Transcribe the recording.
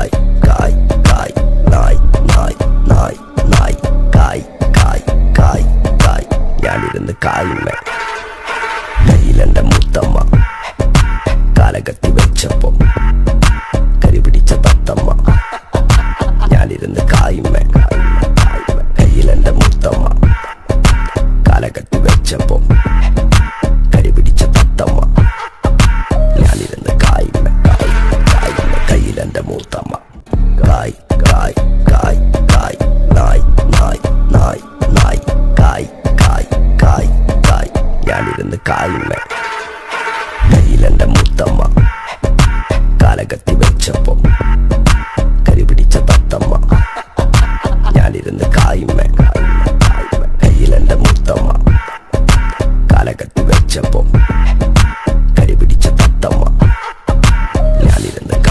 കായ് കായ് കായ് നായ് നായ് നായ് നായ് കായ് കായ് കായ് കായ് ഞാനിരുന്ന് കായുമ്മേ കയ്യിലെന്റെ മുത്തമ്മ കാലകത്തി വെച്ചപ്പോ കരിപിടിച്ച തത്തമ്മ ഞാനിരുന്ന് കായുമ്മേ കയ്യിലെന്റെ മുത്തമ്മ കാലകത്തി വെച്ചപ്പോ കരിപിടിച്ച തത്തമ്മ ഞാനിരുന്ന് കായുമ്മേ കയ്യിലെന്റെ മൂത്തമ്മ കായ് കായ് കായ് കായ് നായ് നായ് നായ് നായ് കായ് കായ് കായ് കായ് ഞാനിരുന്ന് കായുമ്മേ കയ്യിലെന്റെ മുത്തമ്മ കാലകത്തി വെച്ചപ്പോ